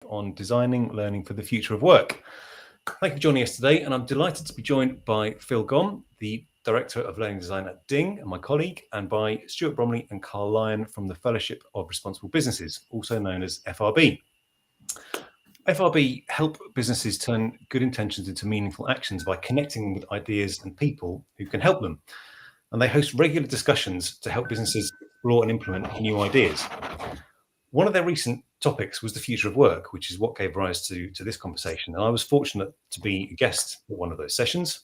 on designing learning for the future of work. Thank you for joining us today, and I'm delighted to be joined by Phil Gom, the Director of Learning Design at Ding, and my colleague, and by Stuart Bromley and Carl Lyon from the Fellowship of Responsible Businesses, also known as FRB. FRB help businesses turn good intentions into meaningful actions by connecting them with ideas and people who can help them. And they host regular discussions to help businesses explore and implement new ideas. One of their recent topics was the future of work, which is what gave rise to this conversation. And I was fortunate to be a guest at one of those sessions.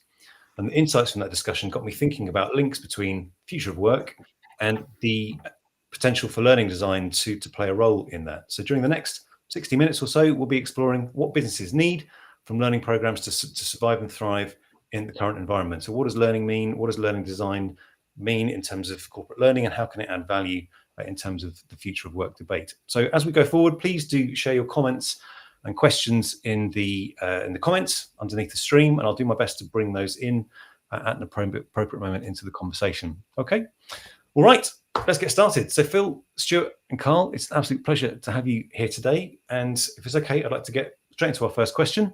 And the insights from that discussion got me thinking about links between future of work and the potential for learning design to play a role in that. So during the next 60 minutes or so, we'll be exploring what businesses need from learning programs to survive and thrive in the current environment. So what does learning mean? What does learning design mean in terms of corporate learning, and how can it add value in terms of the future of work debate? So as we go forward, please do share your comments and questions in the comments underneath the stream, and I'll do my best to bring those in at an appropriate moment into the conversation. Okay, all right, let's get started. So Phil, Stuart and Carl, it's an absolute pleasure to have you here today. And if it's okay, I'd like to get straight into our first question.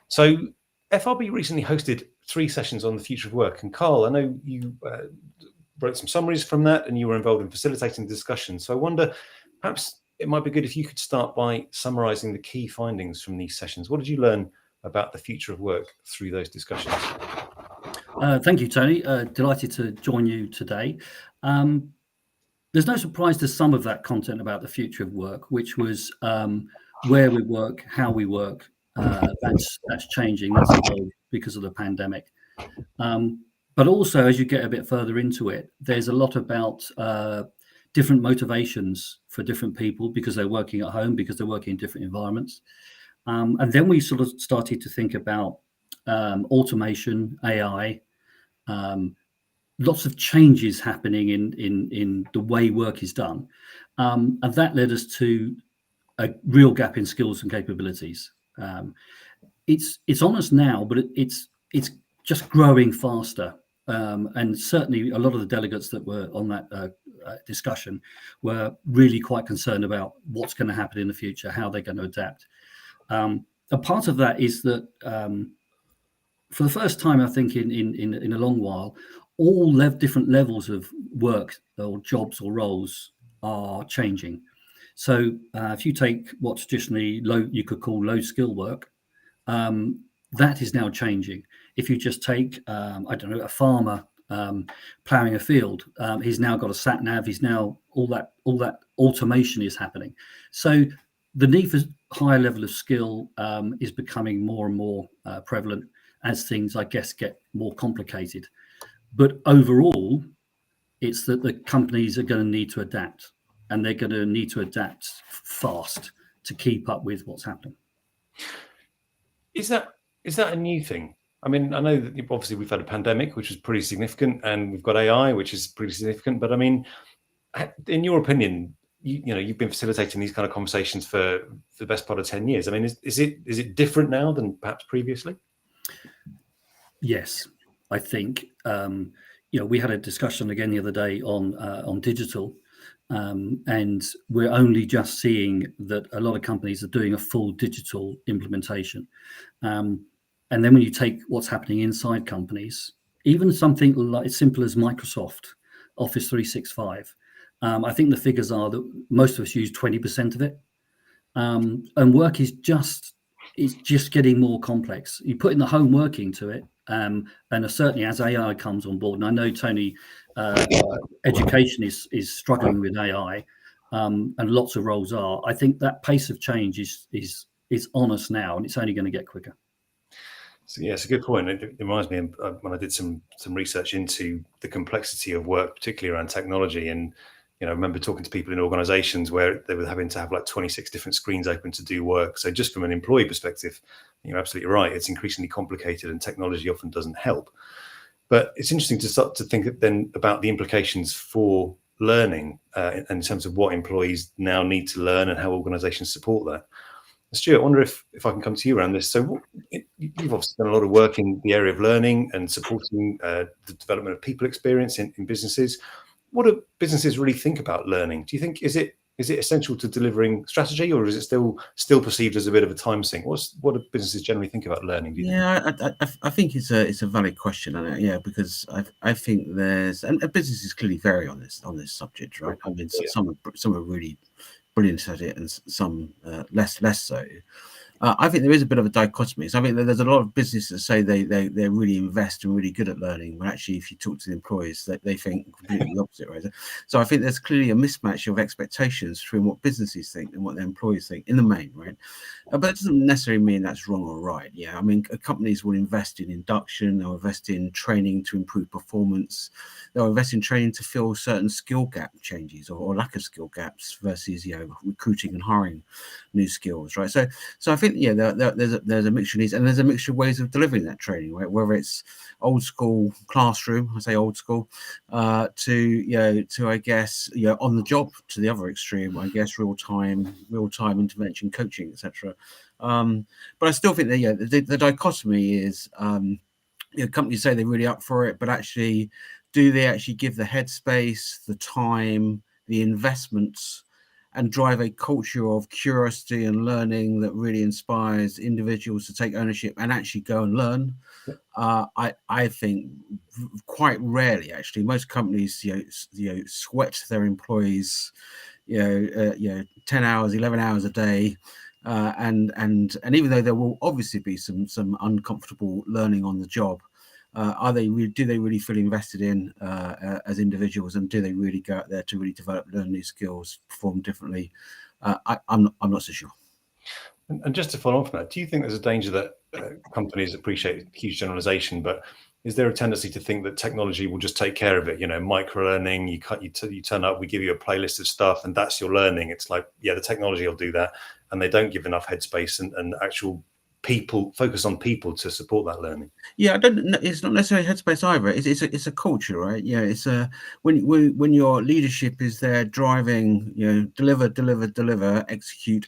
So FRB recently hosted 3 sessions on the future of work. And Carl, I know you wrote some summaries from that and you were involved in facilitating the discussion. So I wonder, perhaps it might be good if you could start by summarising the key findings from these sessions. What did you learn about the future of work through those discussions? Thank you, Tony. Delighted to join you today. There's no surprise to some of that content about the future of work, which was where we work, how we work. That's changing. That's evolved because of the pandemic. But also, as you get a bit further into it, there's a lot about different motivations for different people because they're working at home, because they're working in different environments. And then we sort of started to think about automation, AI, lots of changes happening in the way work is done. And that led us to a real gap in skills and capabilities. It's on us now, but it's just growing faster. And certainly a lot of the delegates that were on that discussion were really quite concerned about what's going to happen in the future, how they're going to adapt. A part of that is that for the first time, I think in a long while, all different levels of work or jobs or roles are changing. So if you take what traditionally you could call low skill work, that is now changing. If you just take, a farmer ploughing a field, he's now got a sat nav. He's now all that automation is happening. So the need for higher level of skill is becoming more and more prevalent as things, I guess, get more complicated. But overall, it's that the companies are going to need to adapt, and they're going to need to adapt fast to keep up with what's happening. Is that a new thing? I mean, I know that obviously we've had a pandemic, which was pretty significant, and we've got AI, which is pretty significant. But I mean, in your opinion, you've been facilitating these kind of conversations for the best part of 10 years. I mean, is it different now than perhaps previously? Yes, I think we had a discussion again the other day on digital, and we're only just seeing that a lot of companies are doing a full digital implementation. And then when you take what's happening inside companies, even something like as simple as Microsoft Office 365, I think the figures are that most of us use 20% of it, and work is just getting more complex. You put in the home working to it, and certainly as AI comes on board, and I know, Tony, education is struggling with AI, and lots of roles are. I think that pace of change is on us now, and it's only going to get quicker. So yeah, it's a good point. It reminds me of when I did some research into the complexity of work, particularly around technology. And I remember talking to people in organizations where they were having to have like 26 different screens open to do work. So just from an employee perspective, you're absolutely right. It's increasingly complicated, and technology often doesn't help. But it's interesting to start to think then about the implications for learning in terms of what employees now need to learn and how organizations support that. Stuart, I wonder if I can come to you around this. So you've obviously done a lot of work in the area of learning and supporting the development of people experience in businesses. What do businesses really think about learning? Do you think, is it Is it essential to delivering strategy, or is it still perceived as a bit of a time sink? What do businesses generally think about learning? Do you think? Yeah, I think it's a valid question, and yeah, because I think there's and businesses clearly vary on this subject, right? I mean, some are really brilliant at it, and some less so. I think there is a bit of a dichotomy. So I think there's a lot of businesses that say they really invest and really good at learning, when actually, if you talk to the employees, they think completely the opposite, right? So I think there's clearly a mismatch of expectations between what businesses think and what their employees think in the main, right? But it doesn't necessarily mean that's wrong or right. Yeah, I mean, companies will invest in induction, they'll invest in training to improve performance, they'll invest in training to fill certain skill gap changes or lack of skill gaps versus recruiting and hiring new skills, right? So I think there's a mixture of needs, and there's a mixture of ways of delivering that training, right? Whether it's old school classroom, I say old school, to I guess on the job, to the other extreme, I guess real time intervention coaching, etc. But I still think that the dichotomy is companies say they're really up for it, but actually, do they actually give the headspace, the time, the investments, and drive a culture of curiosity and learning that really inspires individuals to take ownership and actually go and learn? I think quite rarely, actually. Most companies sweat their employees 10 hours, 11 hours a day, and even though there will obviously be some uncomfortable learning on the job, do they really feel invested in as individuals, and do they really go out there to really develop, learn new skills, perform differently? I'm not so sure. And just to follow on from that, do you think there's a danger that companies appreciate huge generalization, but is there a tendency to think that technology will just take care of it? Micro learning, you turn up, we give you a playlist of stuff, and that's your learning. It's like, yeah, the technology will do that, and they don't give enough headspace and actual people, focus on people to support that learning. Yeah, it's not necessarily headspace either. It's a culture, right? Yeah, it's when your leadership is there driving, deliver, execute,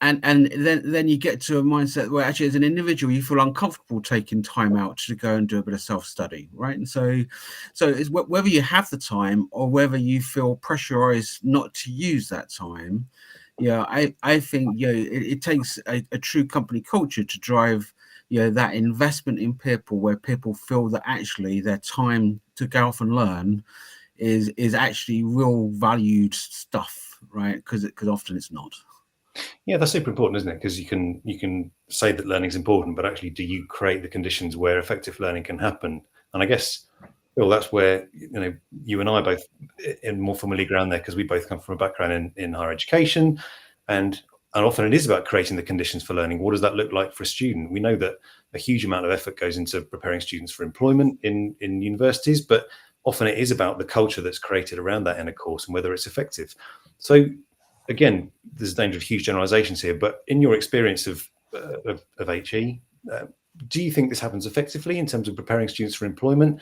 and then you get to a mindset where actually, as an individual, you feel uncomfortable taking time out to go and do a bit of self-study, right? And so it's whether you have the time or whether you feel pressurized not to use that time. Yeah, I think it takes a true company culture to drive that investment in people, where people feel that actually their time to go off and learn is actually real valued stuff, right? Because often it's not. Yeah, that's super important, isn't it? Because you can say that learning is important, but actually, do you create the conditions where effective learning can happen? And I guess, Phil, that's where you and I both in more familiar ground there, because we both come from a background in higher education, and often it is about creating the conditions for learning. What does that look like for a student? We know that a huge amount of effort goes into preparing students for employment in universities, but often it is about the culture that's created around that in a course and whether it's effective. So again, there's a danger of huge generalizations here, but in your experience of HE, do you think this happens effectively in terms of preparing students for employment?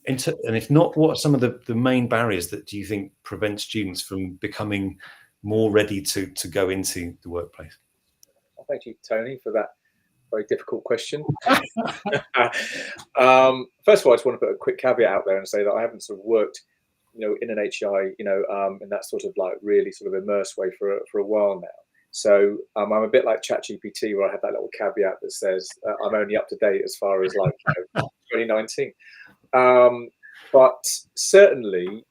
And if not, what are some of the main barriers that do you think prevent students from becoming more ready to go into the workplace? Well, thank you, Tony, for that very difficult question. First of all, I just want to put a quick caveat out there and say that I haven't sort of worked in an HEI, in that sort of like really sort of immersed way for a while now. So I'm a bit like ChatGPT, where I have that little caveat that says I'm only up to date as far as 2019. But certainly,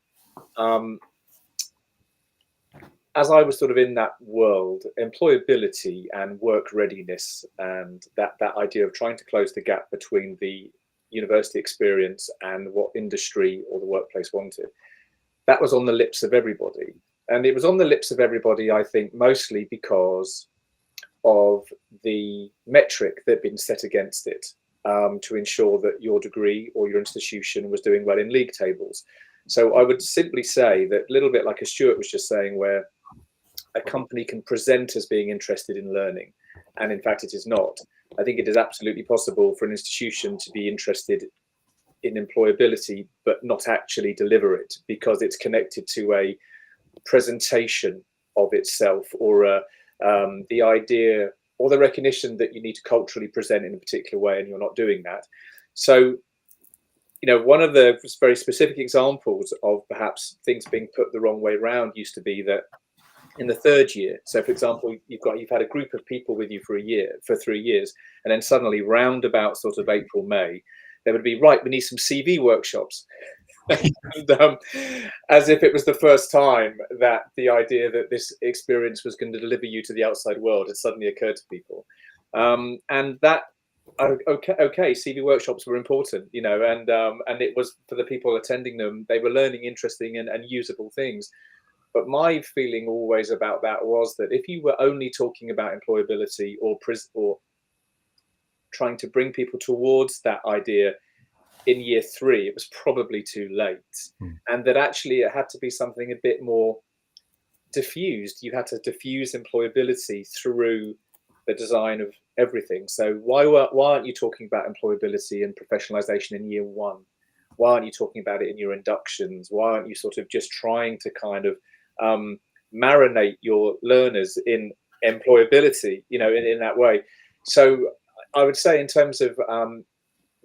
as I was sort of in that world, employability and work readiness, and that idea of trying to close the gap between the university experience and what industry or the workplace wanted, that was on the lips of everybody. And it was on the lips of everybody, I think, mostly because of the metric that had been set against it, to ensure that your degree or your institution was doing well in league tables. So I would simply say that, a little bit like as Stuart was just saying, where a company can present as being interested in learning, and in fact it is not. I think it is absolutely possible for an institution to be interested in employability but not actually deliver it, because it's connected to a presentation of itself, or the idea or the recognition that you need to culturally present in a particular way, and you're not doing that. So one of the very specific examples of perhaps things being put the wrong way around used to be that in the third year. So, for example, you've had a group of people with you for 3 years, and then suddenly, round about sort of April, May, there would be, right, we need some CV workshops. And, as if it was the first time that the idea that this experience was going to deliver you to the outside world had suddenly occurred to people. And that, okay, CV workshops were important, and it was for the people attending them, they were learning interesting and usable things. But my feeling always about that was that if you were only talking about employability or trying to bring people towards that idea in year 3, it was probably too late. And that actually it had to be something a bit more diffused. You had to diffuse employability through the design of everything. So why aren't you talking about employability and professionalization in year 1? Why aren't you talking about it in your inductions? Why aren't you sort of just trying to kind of marinate your learners in employability, in that way? So I would say, in terms of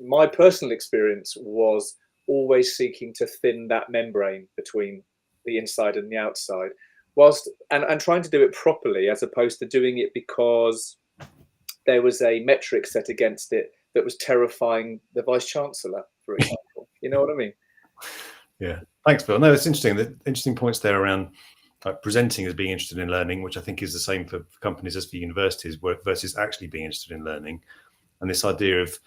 my personal experience, was always seeking to thin that membrane between the inside and the outside, whilst and trying to do it properly, as opposed to doing it because there was a metric set against it that was terrifying the vice chancellor, for example. You know what I mean? Yeah, thanks, Bill. No, it's interesting. The interesting points there around presenting as being interested in learning, which I think is the same for companies as for universities, versus actually being interested in learning. And this idea of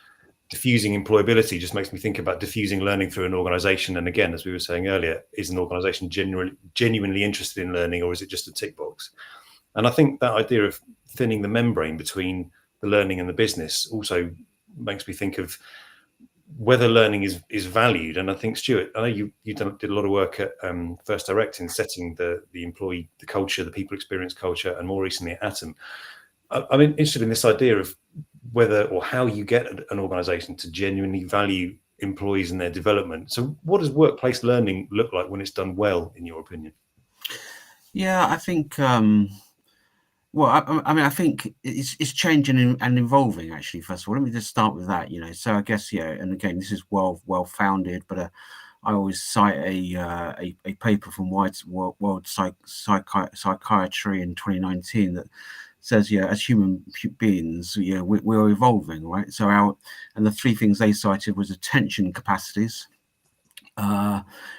diffusing employability just makes me think about diffusing learning through an organization. And again, as we were saying earlier, is an organization genuinely interested in learning, or is it just a tick box? And I think that idea of thinning the membrane between the learning and the business also makes me think of whether learning is valued. And I think, Stuart, I know you did a lot of work at First Direct in setting the employee, the culture, the people experience culture, and more recently at Atom. I'm interested in this idea of whether or how you get an organization to genuinely value employees and their development. So what does workplace learning look like when it's done well, in your opinion? Yeah, I think I think it's changing and evolving, actually. First of all, let me just start with that. So I guess, and again, this is well founded, but I always cite a paper from World Psychiatry in 2019 that says, as human beings, we're evolving, right? So and the 3 things they cited was attention capacities.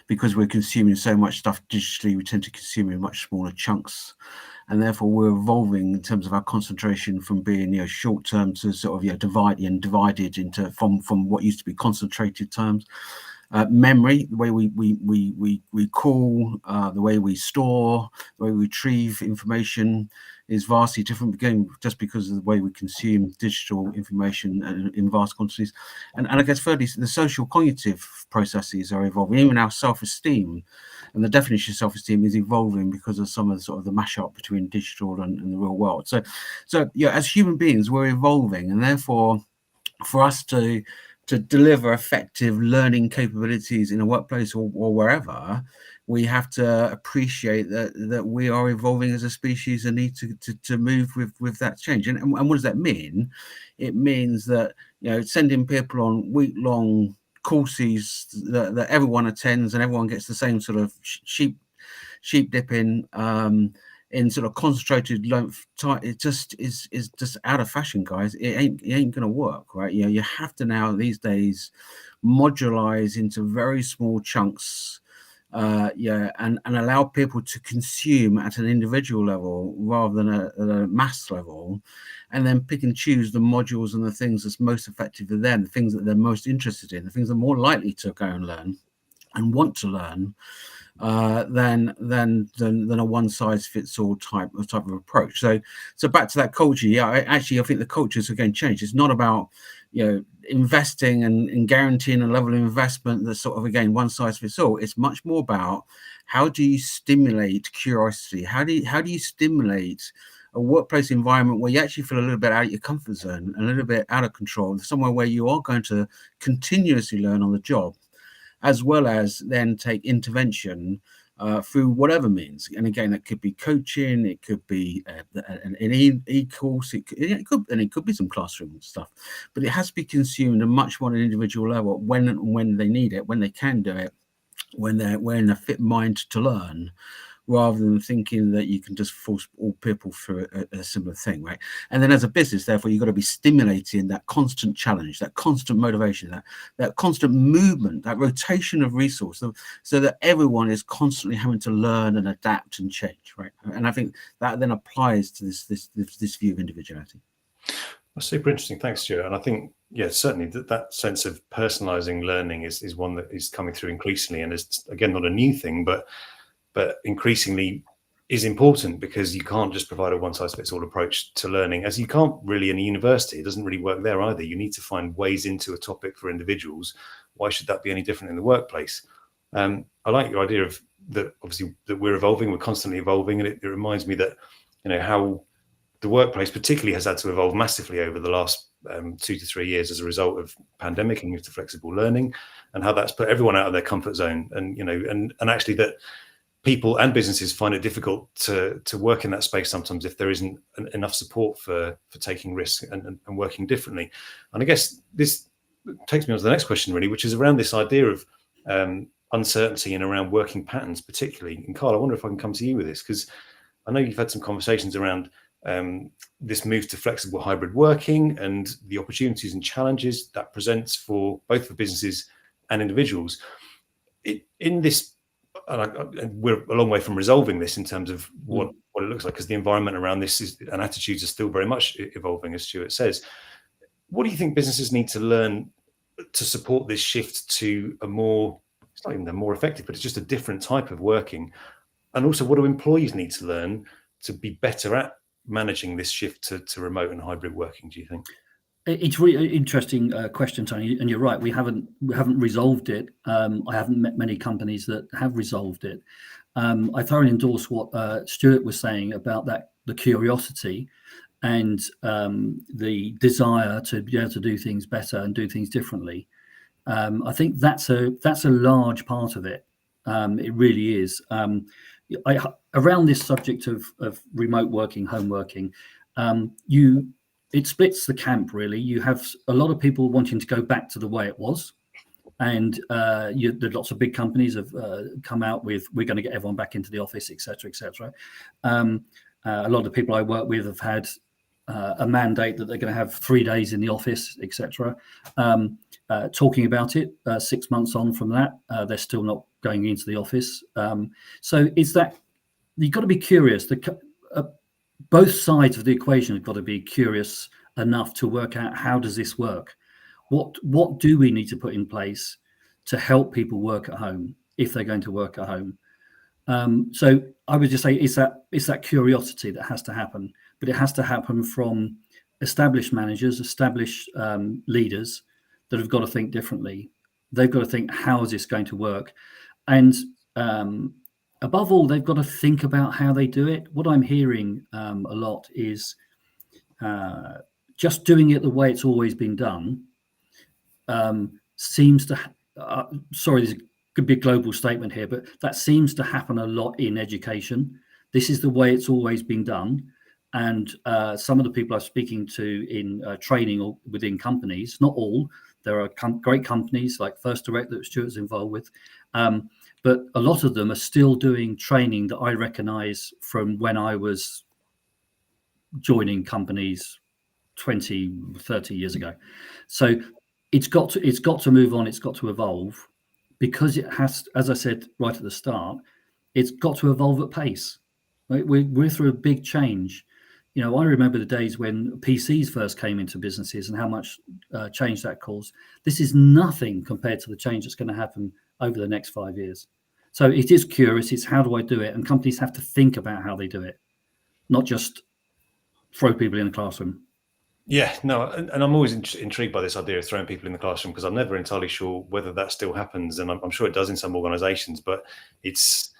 Because we're consuming so much stuff digitally, we tend to consume in much smaller chunks, and therefore we're evolving in terms of our concentration from being short term to sort of divided into from what used to be concentrated terms. Memory, the way we recall, the way we store, the way we retrieve information is vastly different, again, just because of the way we consume digital information in vast quantities. And I guess thirdly, the social cognitive processes are evolving. Even our self-esteem and the definition of self-esteem is evolving because of some of the sort of the mashup between digital and the real world. So as human beings, we're evolving, and therefore for us to deliver effective learning capabilities in a workplace or wherever, we have to appreciate that we are evolving as a species and need to move with that change. And what does that mean? It means that sending people on week-long courses that everyone attends and everyone gets the same sort of sheep dipping in sort of concentrated length time, it just is just out of fashion, guys. It ain't gonna work, right? You have to now these days modularize into very small chunks, and allow people to consume at an individual level rather than at a mass level, and then pick and choose the modules and the things that's most effective for them, the things that they're most interested in, the things they're more likely to go and learn and want to learn, than a one-size-fits-all type of approach. So back to that culture. I think the culture's again changed. It's not about investing and guaranteeing a level of investment that's sort of again one size fits all. It's much more about how do you stimulate curiosity? How do you stimulate a workplace environment where you actually feel a little bit out of your comfort zone, a little bit out of control, somewhere where you are going to continuously learn on the job, as well as then take intervention through whatever means. And again, that could be coaching, it could be an e-course, it could be some classroom stuff, but it has to be consumed at much more an individual level when they need it, when they can do it, when they're in a fit mind to learn, rather than thinking that you can just force all people through a similar thing, right? And then as a business, therefore, you've got to be stimulating that constant challenge, that constant motivation, that constant movement, that rotation of resource, so that everyone is constantly having to learn and adapt and change, right? And I think that then applies to this view of individuality. That's super interesting. Thanks, Stuart. And I think, yeah, certainly that sense of personalizing learning is one that is coming through increasingly, and is, again, not a new thing, but increasingly is important, because you can't just provide a one-size-fits-all approach to learning, as you can't really in a university. It doesn't really work there either. You need to find ways into a topic for individuals. Why should that be any different in the workplace? I like your idea of that, obviously, that we're evolving, we're constantly evolving, and it reminds me that, how the workplace particularly has had to evolve massively over the last 2 to 3 years as a result of pandemic and move to flexible learning, and how that's put everyone out of their comfort zone, and and actually that people and businesses find it difficult to work in that space sometimes if there isn't enough support for taking risks and working differently. And I guess this takes me on to the next question, really, which is around this idea of uncertainty and around working patterns, particularly. And Carl, I wonder if I can come to you with this, because I know you've had some conversations around this move to flexible hybrid working and the opportunities and challenges that presents for both for businesses and individuals. In this, and we're a long way from resolving this in terms of what it looks like, because the environment around this and attitudes are still very much evolving, as Stuart says. What do you think businesses need to learn to support this shift to a more, it's not even a more effective, but it's just a different type of working? And also, what do employees need to learn to be better at managing this shift to remote and hybrid working, do you think? It's really interesting question, Tony, and you're right. We haven't resolved it. I haven't met many companies that have resolved it. I thoroughly endorse what Stuart was saying about the curiosity and the desire to be able to do things better and do things differently. I think that's a large part of it. It really is. Around this subject of remote working, home working, it splits the camp, really. You have a lot of people wanting to go back to the way it was. And lots of big companies have come out with, we're going to get everyone back into the office, et cetera, et cetera. A lot of the people I work with have had a mandate that they're going to have 3 days in the office, et cetera. Talking about it 6 months on from that, they're still not going into the office. So it's that you've got to be curious. Both sides of the equation have got to be curious enough to work out, how does this work? What do we need to put in place to help people work at home if they're going to work at home? So I would just say it's that curiosity that has to happen, but it has to happen from established managers, established leaders that have got to think differently. They've got to think, how is this going to work? And above all, they've got to think about how they do it. What I'm hearing a lot is just doing it the way it's always been done seems to, sorry, this could be a global statement here, but that seems to happen a lot in education. This is the way it's always been done. And some of the people I'm speaking to in training or within companies, not all, there are great companies like First Direct that Stuart's involved with, but a lot of them are still doing training that I recognize from when I was joining companies 20, 30 years ago. So it's got to move on. It's got to evolve, because it has, as I said right at the start, it's got to evolve at pace. Right? We're through a big change. I remember the days when PCs first came into businesses and how much change that caused. This is nothing compared to the change that's going to happen over the next 5 years. So it is curious. It's how do I do it? And companies have to think about how they do it, not just throw people in the classroom. Yeah, no, and I'm always intrigued by this idea of throwing people in the classroom, because I'm never entirely sure whether that still happens, and I'm sure it does in some organisations. But it's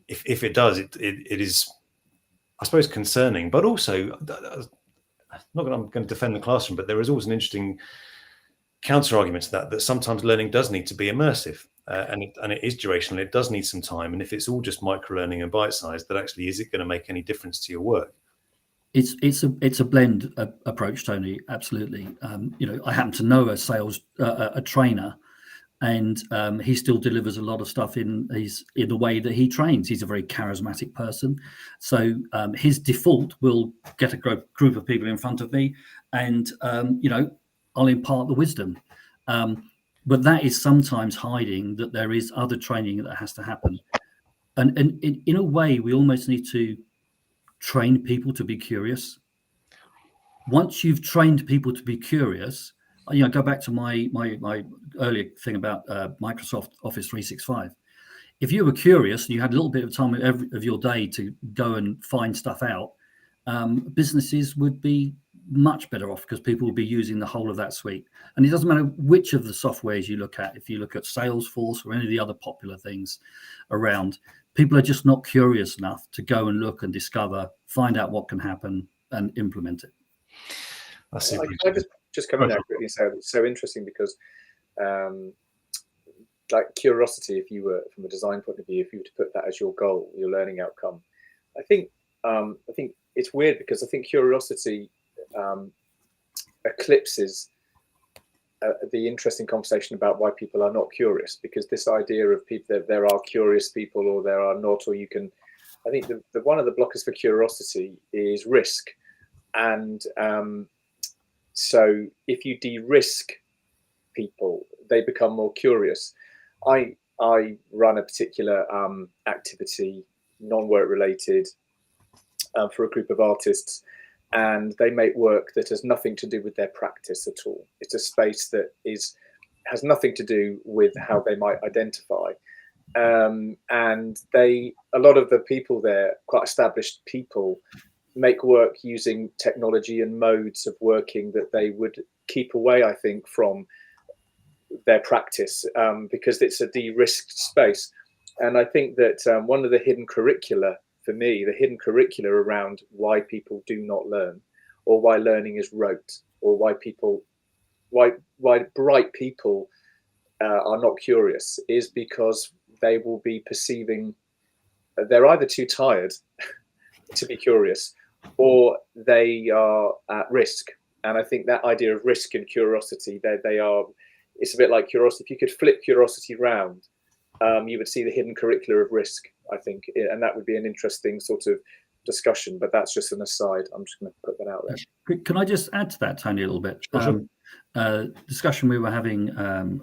if it does, it is, I suppose, concerning. But also, not that I'm going to defend the classroom, but there is always an interesting counter argument to that sometimes learning does need to be immersive. and it is durational. It does need some time, and if it's all just micro learning and bite sized, then actually is it going to make any difference to your work? It's a blend approach, Tony. Absolutely. I happen to know a trainer, and he still delivers a lot of stuff in the way that he trains. He's a very charismatic person, so his default will get a group of people in front of me, and I'll impart the wisdom. But that is sometimes hiding that there is other training that has to happen, and in a way, we almost need to train people to be curious. Once you've trained people to be curious, go back to my earlier thing about Microsoft Office 365. If you were curious and you had a little bit of time of your day to go and find stuff out, businesses would be much better off because people will be using the whole of that suite. And it doesn't matter which of the softwares you look at. If you look at Salesforce or any of the other popular things around, people are just not curious enough to go and look and discover, find out what can happen and implement it. That's I just come in there quickly and say it's so interesting because like curiosity, if you were from a design point of view, if you were to put that as your goal, your learning outcome, I think it's weird because I think curiosity eclipses the interesting conversation about why people are not curious, because this idea of people that there are curious people or there are not, or you can, I think the one of the blockers for curiosity is risk. And so if you de-risk people, they become more curious. I run a particular activity, non-work related, for a group of artists, and they make work that has nothing to do with their practice at all. It's a space that has nothing to do with how they might identify. And a lot of the people there, quite established people, make work using technology and modes of working that they would keep away, I think, from their practice, because it's a de-risked space. And I think that one of the hidden curricula, for me, the hidden curricula around why people do not learn, or why learning is rote, or why bright people are not curious, is because they will be perceiving they're either too tired to be curious, or they are at risk. And I think that idea of risk and curiosity, it's a bit like curiosity. If you could flip curiosity round, you would see the hidden curricula of risk, I think, and that would be an interesting sort of discussion, but that's just an aside. I'm just going to put that out there. Can I just add to that, Tony, a little bit? Sure. Discussion we were having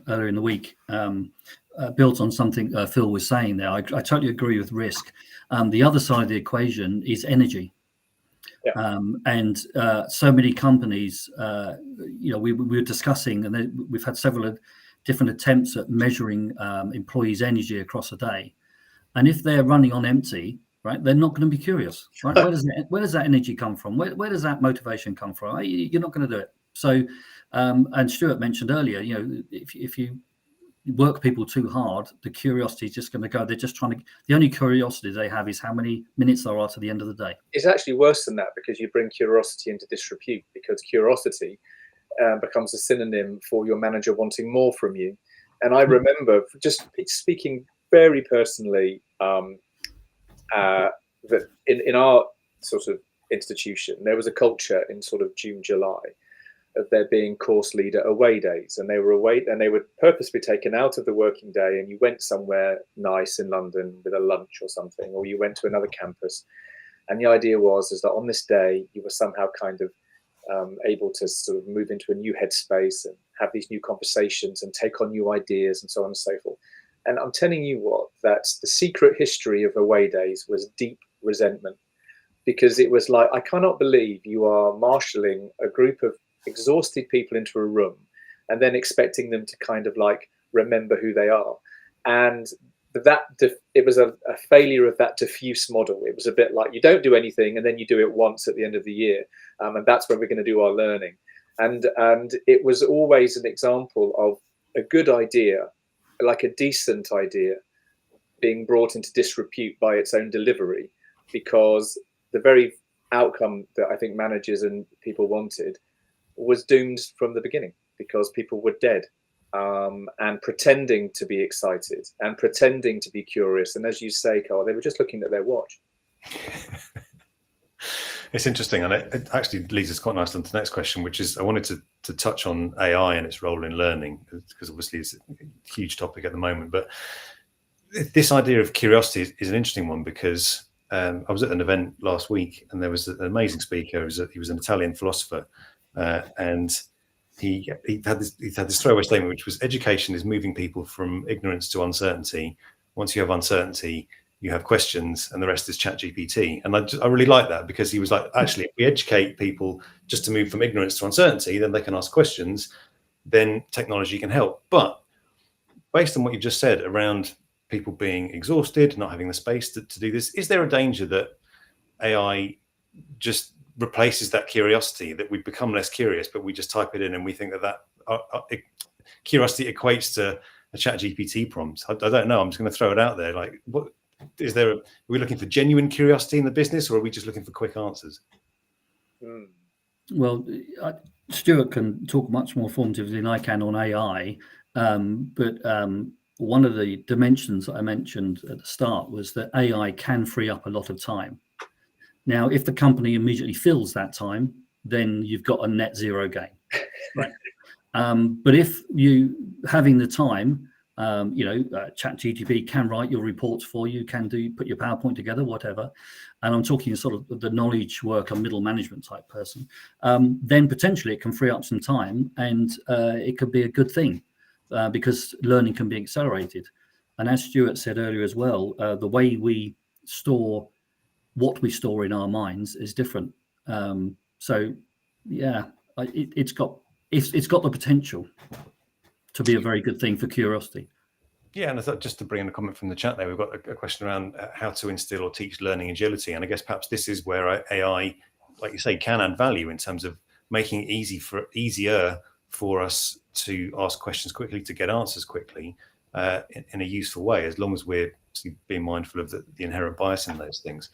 earlier in the week built on something Phil was saying there. I totally agree with risk. The other side of the equation is energy. Yeah. And so many companies, we were discussing, and we've had several different attempts at measuring employees' energy across a day. And if they're running on empty, right, they're not going to be curious, right? Where does that energy come from? Where does that motivation come from? You're not going to do it. So, and Stuart mentioned earlier, if you work people too hard, the curiosity is just going to go. They're just trying to. The only curiosity they have is how many minutes there are to the end of the day. It's actually worse than that, because you bring curiosity into disrepute, because curiosity becomes a synonym for your manager wanting more from you. And I remember, just speaking very personally, that in our sort of institution, there was a culture in sort of June, July, of there being course leader away days, and they would purposely be taken out of the working day, and you went somewhere nice in London with a lunch or something, or you went to another campus, and the idea was that on this day you were somehow kind of able to sort of move into a new headspace and have these new conversations and take on new ideas and so on and so forth. And I'm telling you what, that's the secret history of away days was deep resentment, because it was like, I cannot believe you are marshalling a group of exhausted people into a room and then expecting them to kind of like remember who they are. And it was a failure of that diffuse model. It was a bit like, you don't do anything and then you do it once at the end of the year, and that's when we're going to do our learning. And it was always an example of a good idea, like a decent idea, being brought into disrepute by its own delivery, because the very outcome that I think managers and people wanted was doomed from the beginning, because people were dead. and pretending to be excited and pretending to be curious. And as you say, Carl, they were just looking at their watch. It's interesting, and it actually leads us quite nicely on to the next question, which is I wanted to touch on AI and its role in learning, because obviously it's a huge topic at the moment. But this idea of curiosity is an interesting one, because I was at an event last week, and there was an amazing speaker. He was an Italian philosopher, and he had this throwaway statement, which was, education is moving people from ignorance to uncertainty. Once you have uncertainty, you have questions, and the rest is ChatGPT. And I really like that, because he was like, actually, if we educate people just to move from ignorance to uncertainty, then they can ask questions, then technology can help. But based on what you've just said around people being exhausted, not having the space to do this, is there a danger that AI just replaces that curiosity, that we become less curious, but we just type it in and we think that curiosity equates to a ChatGPT prompt? I don't know. I'm just going to throw it out there. Like, what is there? Are we looking for genuine curiosity in the business, or are we just looking for quick answers? Well, Stuart can talk much more formatively than I can on AI, but one of the dimensions that I mentioned at the start was that AI can free up a lot of time. Now, if the company immediately fills that time, then you've got a net zero gain, right? But if you having the time, ChatGPT can write your reports for you, put your PowerPoint together, whatever. And I'm talking sort of the knowledge worker, middle management type person. Then potentially it can free up some time, and it could be a good thing, because learning can be accelerated. And as Stuart said earlier as well, the way we store what we store in our minds is different. So yeah, it's got the potential to be a very good thing for curiosity. Yeah, and I thought, just to bring in a comment from the chat there, we've got a question around how to instill or teach learning agility. And I guess perhaps this is where AI, like you say, can add value in terms of making it easier for us to ask questions quickly, to get answers quickly, in a useful way, as long as we're being mindful of the inherent bias in those things.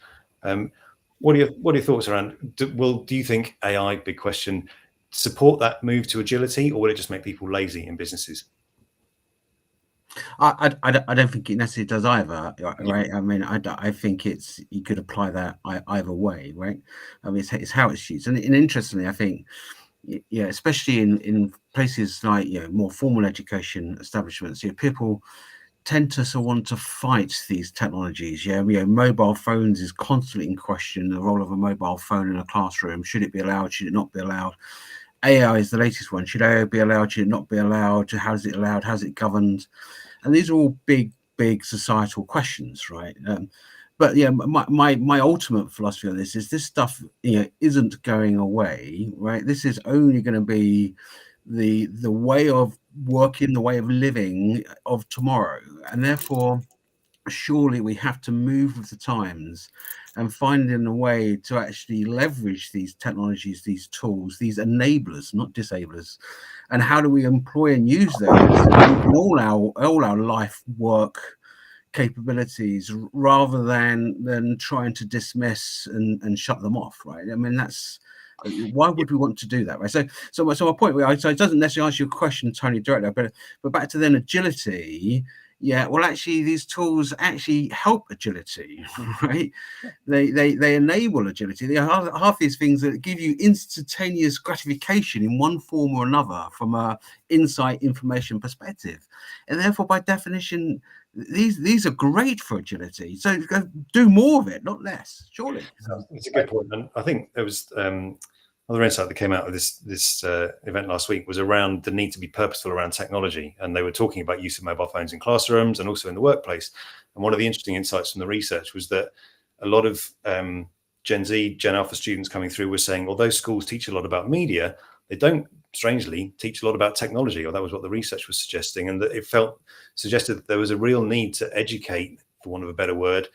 What are your thoughts around, do you think AI, big question, support that move to agility, or will it just make people lazy in businesses? I don't think it necessarily does either, right? I mean, I think you could apply that either way, right? I mean, it's how it's used. And interestingly, I think, yeah, especially in places like, more formal education establishments, people tend to want to fight these technologies. Mobile phones is constantly in question. The role of a mobile phone in a classroom: should it be allowed? Should it not be allowed? AI is the latest one. Should AI be allowed? Should it not be allowed? How is it allowed? How's it governed? And these are all big societal questions, right? But yeah, my ultimate philosophy on this is this stuff, isn't going away, right? This is only going to be the way of working, the way of living of tomorrow, and therefore, surely we have to move with the times and find a way to actually leverage these technologies, these tools, these enablers, not disablers. And how do we employ and use those in all our life work capabilities, rather than trying to dismiss and shut them off, right? I mean, why would we want to do that, right? So my point, so it doesn't necessarily answer your question, Tony, directly, but back to then agility. Yeah, well, actually, these tools actually help agility, right? They enable agility. They are half these things that give you instantaneous gratification in one form or another from a insight information perspective, and therefore, by definition, these are great for agility. So do more of it, not less. Surely, it's a good point. And I think there was another insight that came out of this event last week was around the need to be purposeful around technology. And they were talking about use of mobile phones in classrooms and also in the workplace. And one of the interesting insights from the research was that a lot of Gen Z, Gen Alpha students coming through were saying, although schools teach a lot about media, they don't, strangely, teach a lot about technology, or that was what the research was suggesting. And that it suggested that there was a real need to educate, for want of a better word,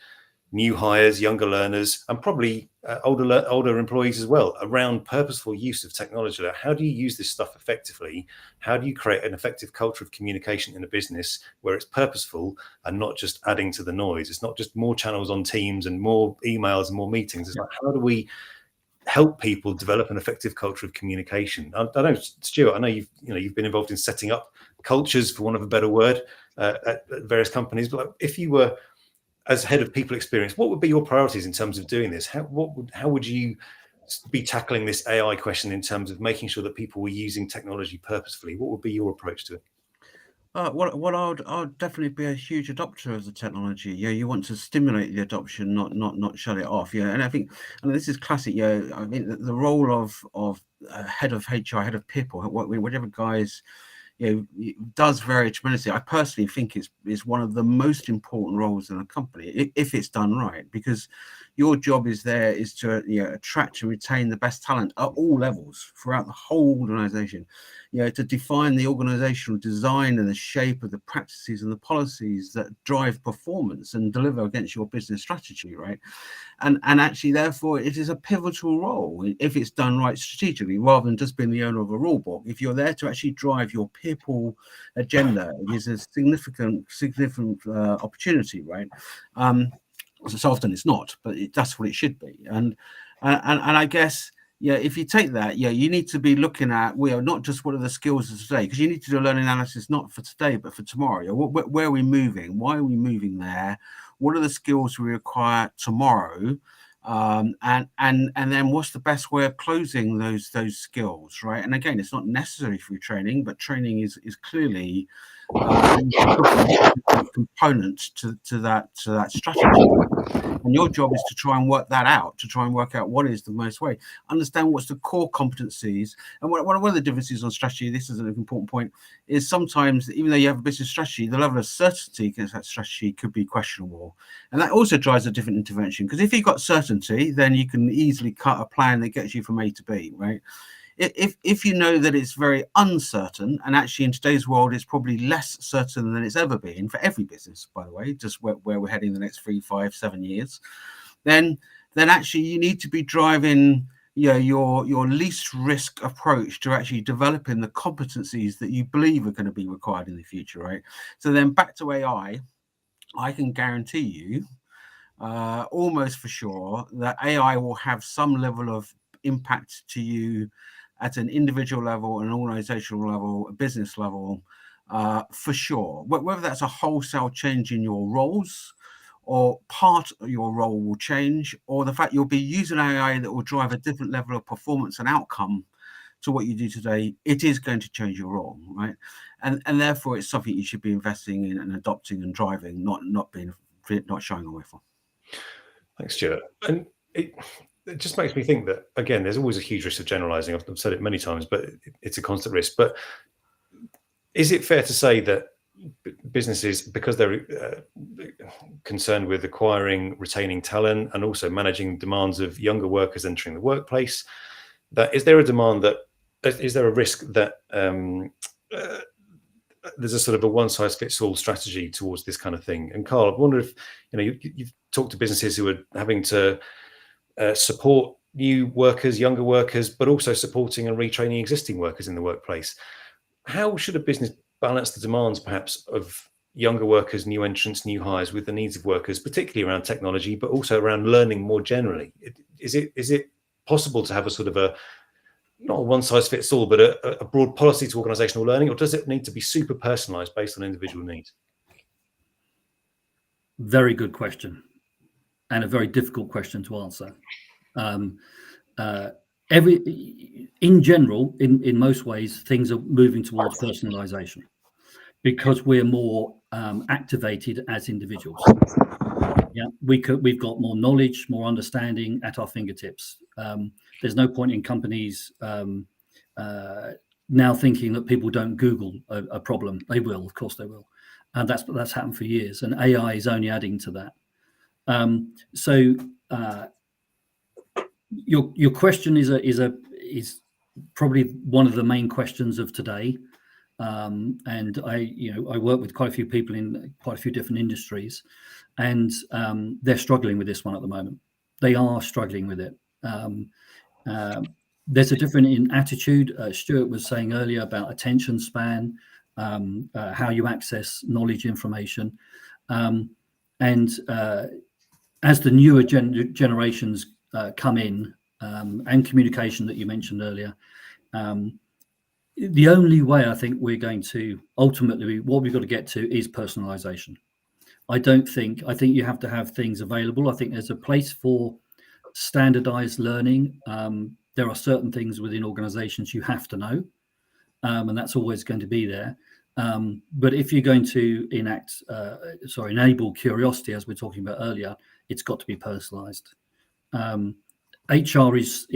new hires, younger learners, and probably older employees as well, around purposeful use of technology. How do you use this stuff effectively? How do you create an effective culture of communication in a business where it's purposeful and not just adding to the noise? It's not just more channels on Teams and more emails and more meetings. It's like, how do we help people develop an effective culture of communication? I know, Stuart, I know you've been involved in setting up cultures, for want of a better word, at various companies. But if you were as head of people experience, what would be your priorities in terms of doing this? How would you be tackling this AI question in terms of making sure that people were using technology purposefully? What would be your approach to it? Well, I'd definitely be a huge adopter of the technology. Yeah, you want to stimulate the adoption, not shut it off. Yeah, and I think, and this is classic. Yeah, I mean, the role of head of HR, head of people, whatever guys, does vary tremendously. I personally think it's one of the most important roles in a company if it's done right, because your job is to attract and retain the best talent at all levels throughout the whole organization. To define the organizational design and the shape of the practices and the policies that drive performance and deliver against your business strategy, right? And actually, therefore, it is a pivotal role if it's done right strategically, rather than just being the owner of a rule book. If you're there to actually drive your people agenda, it is a significant opportunity, right? So often it's not, but that's what it should be. And I guess, if you take that, you need to be looking at, not just what are the skills of today, because you need to do a learning analysis, not for today, but for tomorrow. Where are we moving? Why are we moving there? What are the skills we require tomorrow? And then what's the best way of closing those skills, right? And again, it's not necessary through training, but training is clearly a component to that strategy. And your job is to try and work that out, to try and work out what is the most way, understand what's the core competencies. And one of the differences on strategy, this is an important point, is sometimes, even though you have a business strategy, the level of certainty against that strategy could be questionable. And that also drives a different intervention, because if you've got certainty, then you can easily cut a plan that gets you from A to B, right? If you know that it's very uncertain, and actually in today's world it's probably less certain than it's ever been for every business, by the way, just where we're heading the next 3, 5, 7 years, then actually you need to be driving your least risk approach to actually developing the competencies that you believe are going to be required in the future, right? So then back to AI, I can guarantee you almost for sure that AI will have some level of impact to you at an individual level, an organizational level, a business level, for sure. Whether that's a wholesale change in your roles, or part of your role will change, or the fact you'll be using AI that will drive a different level of performance and outcome to what you do today, it is going to change your role, right? And therefore, it's something you should be investing in and adopting and driving, not shying away from. Thanks, Stuart. And it just makes me think that, again, there's always a huge risk of generalizing. I've said it many times, but it's a constant risk. But is it fair to say that businesses, because they're concerned with acquiring, retaining talent, and also managing demands of younger workers entering the workplace, that is there a risk that there's a sort of a one-size-fits-all strategy towards this kind of thing? And Carl, I wonder if you've talked to businesses who are having to support new workers, younger workers, but also supporting and retraining existing workers in the workplace. How should a business balance the demands, perhaps, of younger workers, new entrants, new hires, with the needs of workers, particularly around technology, but also around learning more generally? Is it possible to have a sort of not a one-size-fits-all, but a broad policy to organizational learning, or does it need to be super personalized based on individual needs? Very good question, and a very difficult question to answer. In general, in most ways, things are moving towards personalization because we're more activated as individuals. Yeah, we've got more knowledge, more understanding at our fingertips. There's no point in companies now thinking that people don't Google a problem. They will, of course, they will, and that's happened for years. And AI is only adding to that. Your question is probably one of the main questions of today. And I work with quite a few people in quite a few different industries, and they're struggling with this one at the moment. They are struggling with it. There's a difference in attitude. Stuart was saying earlier about attention span, how you access knowledge, information, and as the newer generations come in, and communication that you mentioned earlier. The only way I think we're going to ultimately, what we've got to get to is personalization. I think you have to have things available. I think there's a place for standardized learning. There are certain things within organizations you have to know, and that's always going to be there. But if you're going to enable curiosity, as we're talking about earlier, it's got to be personalized. HR is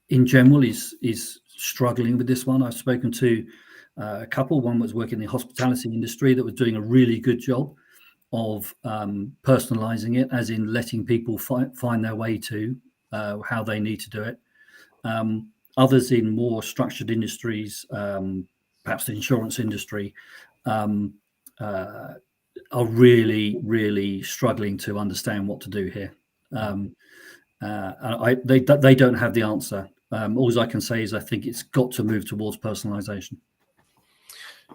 in general is struggling with this one. I've spoken to a couple. One was working in the hospitality industry that was doing a really good job of personalizing it, as in letting people find their way to how they need to do it. Others in more structured industries, perhaps the insurance industry, are really, really struggling to understand what to do here. They don't have the answer. All I can say is I think it's got to move towards personalization.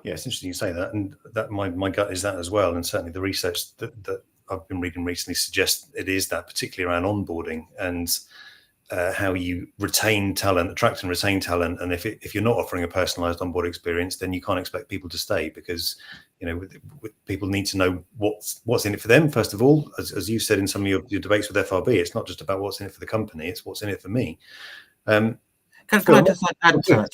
Yeah, it's interesting you say that, and that my gut is that as well. And certainly the research that I've been reading recently suggests it is that, particularly around onboarding and how you retain talent, attract and retain talent. And if you're not offering a personalized onboard experience, then you can't expect people to stay, because people need to know what's in it for them first of all. As you said in some of your debates with FRB, it's not just about what's in it for the company; it's what's in it for me. Can I just add to that?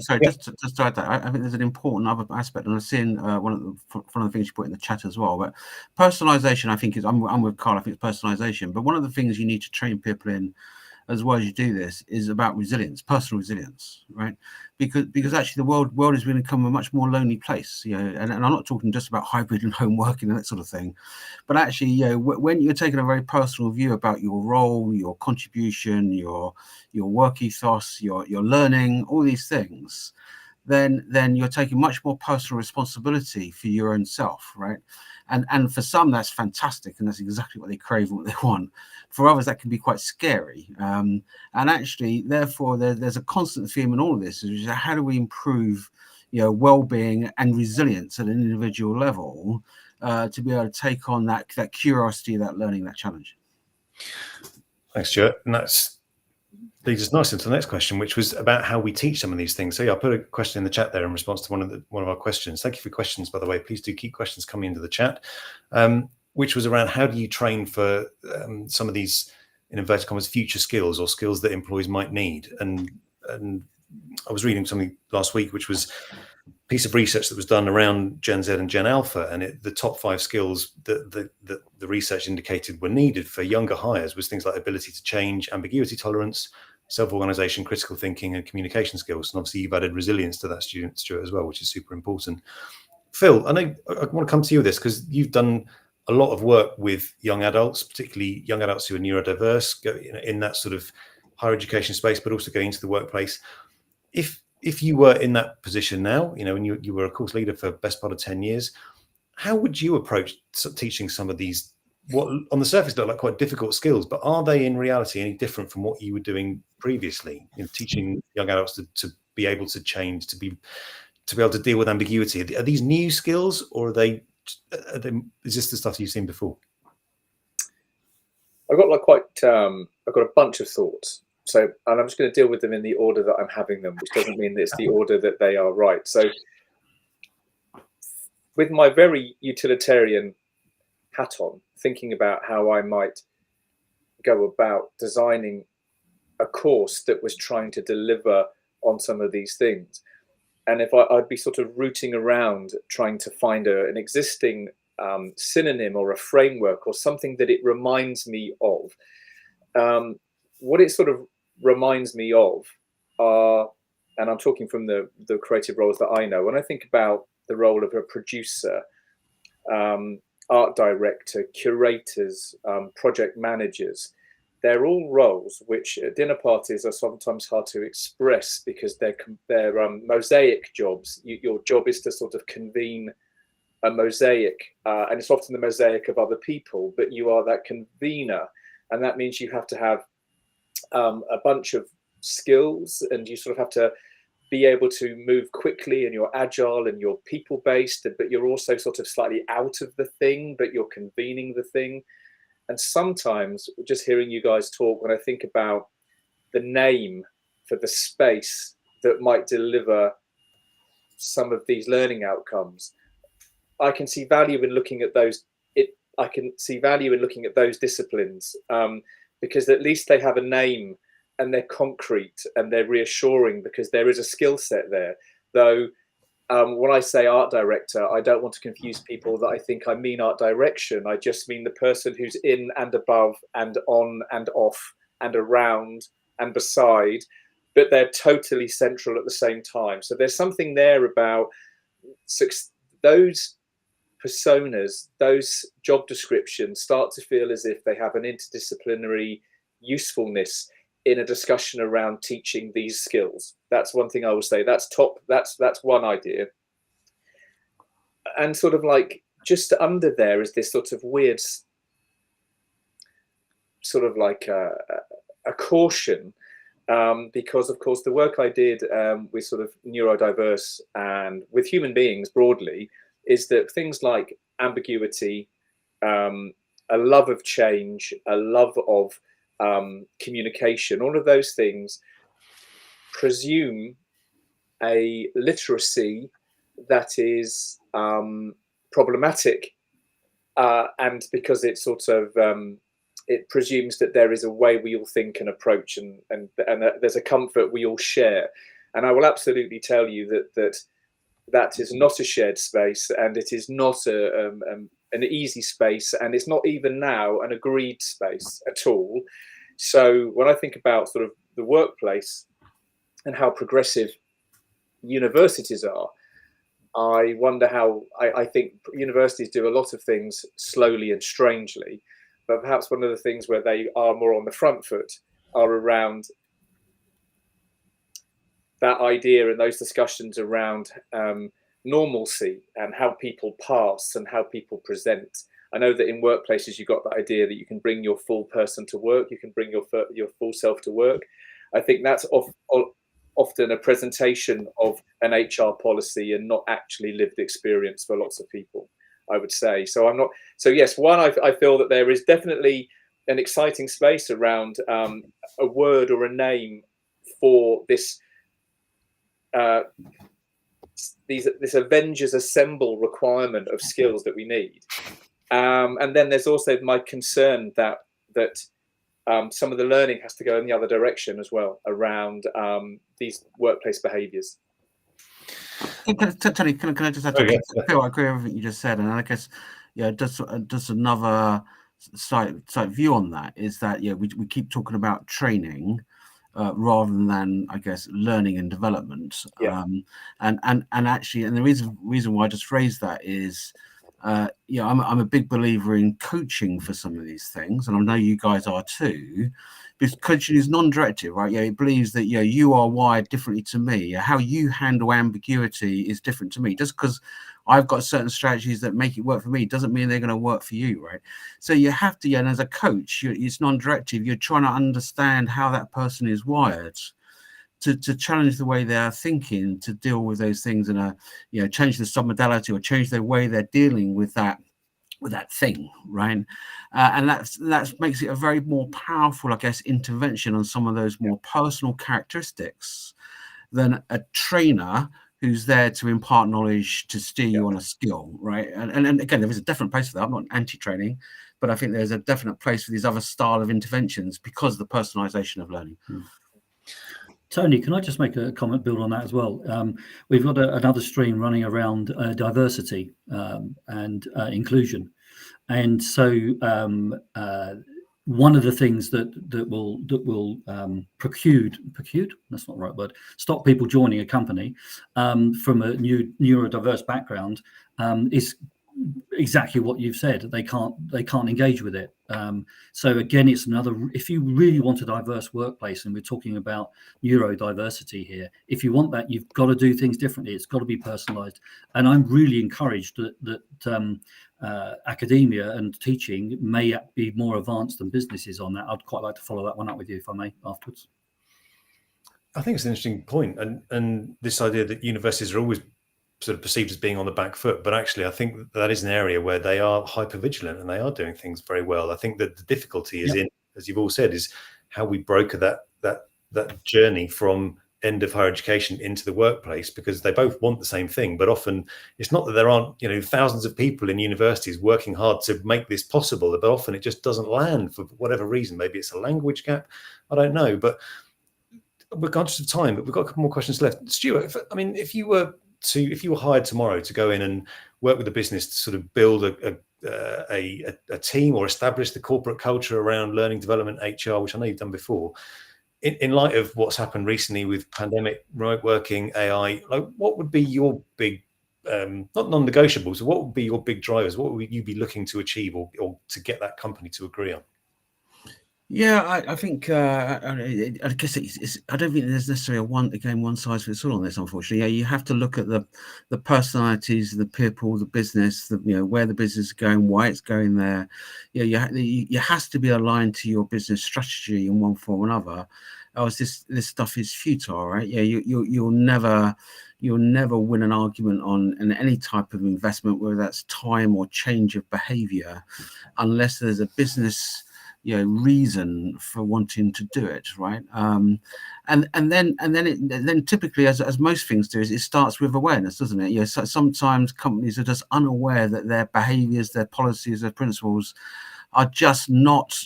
Sorry, just to add that, I think there's an important other aspect, and I've seen one of the things you put in the chat as well. But personalization, I think, I'm with Carl. I think it's personalization. But one of the things you need to train people in, as well as you do this, is about resilience, personal resilience, right? Because actually the world is going to become a much more lonely place, and I'm not talking just about hybrid and home working and that sort of thing, but actually, when you're taking a very personal view about your role, your contribution, your work ethos, your learning, all these things, then you're taking much more personal responsibility for your own self, right? And for some, that's fantastic, and that's exactly what they crave and what they want. For others, that can be quite scary. And actually, therefore, there's a constant theme in all of this, which is how do we improve, well-being and resilience at an individual level to be able to take on that curiosity, that learning, that challenge. Thanks, Stuart. And that's leads us nicely into the next question, which was about how we teach some of these things. So yeah, I put a question in the chat there in response to one of our questions. Thank you for questions, by the way. Please do keep questions coming into the chat, which was around how do you train for some of these, in inverted commas, future skills or skills that employees might need. And I was reading something last week, which was a piece of research that was done around Gen Z and Gen Alpha, and the top 5 skills that the research indicated were needed for younger hires was things like ability to change, ambiguity tolerance, self-organization, critical thinking, and communication skills. And obviously you've added resilience to that, Stuart, as well, which is super important. Phil, I know I want to come to you with this because you've done a lot of work with young adults, particularly young adults who are neurodiverse, in that sort of higher education space, but also going into the workplace. If you were in that position now, and you were a course leader for best part of 10 years, how would you approach teaching some of these, what on the surface look like quite difficult skills, but are they in reality any different from what you were doing previously, teaching young adults to be able to change, to be able to deal with ambiguity? Are these new skills, or are they is this the stuff you've seen before? I've got I've got a bunch of thoughts. So, and I'm just going to deal with them in the order that I'm having them, which doesn't mean that it's the order that they are right. So with my very utilitarian hat on, thinking about how I might go about designing a course that was trying to deliver on some of these things. And if I'd be sort of rooting around trying to find an existing synonym or a framework or something that it reminds me of, what it sort of reminds me of are, and I'm talking from the creative roles that I know, when I think about the role of a producer, art director, curators, project managers, they're all roles which at dinner parties are sometimes hard to express because they're mosaic jobs. Your job is to sort of convene a mosaic, and it's often the mosaic of other people, but you are that convener, and that means you have to have a bunch of skills, and you sort of have to be able to move quickly, and you're agile and you're people based, but you're also sort of slightly out of the thing, but you're convening the thing. And sometimes just hearing you guys talk, when I think about the name for the space that might deliver some of these learning outcomes, I can see value in looking at those. I can see value in looking at those disciplines, because at least they have a name and they're concrete and they're reassuring, because there is a skill set there. Though when I say art director, I don't want to confuse people that I think I mean art direction. I just mean the person who's in and above and on and off and around and beside, but they're totally central at the same time. So there's something there about those personas, those job descriptions start to feel as if they have an interdisciplinary usefulness in a discussion around teaching these skills. That's one thing I will say. That's one idea. And sort of like just under there is this sort of weird, sort of like a caution, because of course the work I did with sort of neurodiverse and with human beings broadly is that things like ambiguity, a love of change, a love of communication, all of those things presume a literacy that is problematic, and because it sort of it presumes that there is a way we all think and approach, and there's a comfort we all share. And I will absolutely tell you that is not a shared space, and it is not an easy space, and it's not even now an agreed space at all. So when I think about sort of the workplace and how progressive universities are, I wonder how I think universities do a lot of things slowly and strangely, but perhaps one of the things where they are more on the front foot are around that idea and those discussions around normalcy and how people pass and how people present. I know that in workplaces you've got the idea that you can bring your full person to work, you can bring your full self to work. I think that's often a presentation of an HR policy and not actually lived experience for lots of people, I would say. So yes, one, I feel that there is definitely an exciting space around a word or a name for this this Avengers Assemble requirement of skills that we need. And then there's also my concern that some of the learning has to go in the other direction as well around these workplace behaviours. Tony, can I just add to that? I agree with everything you just said, and I guess just another slight view on that is that we keep talking about training rather than I guess learning and development. And actually, and the reason why I just raised that is I'm a big believer in coaching for some of these things, and I know you guys are too, because coaching is non-directive, right? It believes that you are wired differently to me. How you handle ambiguity is different to me. Just because I've got certain strategies that make it work for me doesn't mean they're going to work for you, right? So you have to, and as a coach, it's non-directive. You're trying to understand how that person is wired, to challenge the way they're thinking, to deal with those things and change the submodality or change the way they're dealing with that thing, right? And that makes it a very more powerful, I guess, intervention on some of those more personal characteristics than a trainer who's there to impart knowledge to steer you on a skill, right? And again, there is a definite place for that. I'm not anti-training, but I think there's a definite place for these other style of interventions because of the personalization of learning. Tony, can I just make a comment, build on that as well? We've got another stream running around diversity and inclusion. And so one of the things that will preclude, that's not the right word, stop people joining a company from a neurodiverse background is exactly what you've said. They can't engage with it. So again, it's another, if you really want a diverse workplace, and we're talking about neurodiversity here, if you want that, you've got to do things differently. It's got to be personalized. And I'm really encouraged that academia and teaching may be more advanced than businesses on that. I'd quite like to follow that one up with you, if I may, afterwards. I think it's an interesting point, and this idea that universities are always sort of perceived as being on the back foot, but actually I think that is an area where they are hyper vigilant and they are doing things very well. I think that the difficulty is in, as you've all said, is how we broker that journey from end of higher education into the workplace, because they both want the same thing, but often it's not that there aren't, you know, thousands of people in universities working hard to make this possible, but often it just doesn't land for whatever reason. Maybe it's a language gap, I don't know. But we're conscious of time, but we've got a couple more questions left. Stuart, if you were hired tomorrow to go in and work with the business to sort of build a team or establish the corporate culture around learning, development, HR, which I know you've done before, in light of what's happened recently with pandemic, remote working, AI, like what would be your big, not non-negotiables, so what would be your big drivers? What would you be looking to achieve or to get that company to agree on? Yeah, I think I guess it's I don't think there's necessarily one size fits all on this. Unfortunately, yeah, you have to look at the personalities, the people, the business, where the business is going, why it's going there. Yeah, you has to be aligned to your business strategy in one form or another. Else this stuff is futile, right? Yeah, you'll never win an argument on any type of investment, whether that's time or change of behavior, unless there's a business reason for wanting to do it, right? And then typically, as most things do, is it starts with awareness, doesn't it? So sometimes companies are just unaware that their behaviors, their policies, their principles are just not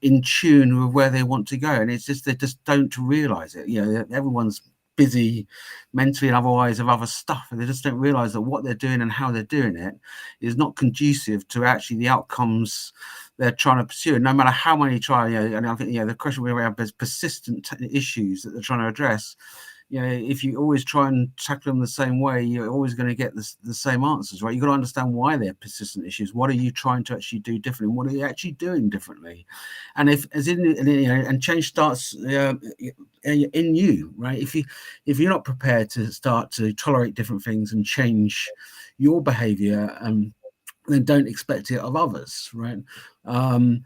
in tune with where they want to go, and it's just they just don't realize it. Everyone's busy mentally and otherwise of other stuff, and they just don't realize that what they're doing and how they're doing it is not conducive to actually the outcomes they're trying to pursue. And no matter how many try, and I think the question we have is persistent issues that they're trying to address. If you always try and tackle them the same way, you're always going to get the same answers, right? You've got to understand why they're persistent issues. What are you trying to actually do differently? What are you actually doing differently? And and change starts in you, right? If you're not prepared to start to tolerate different things and change your behavior, then don't expect it of others, right? And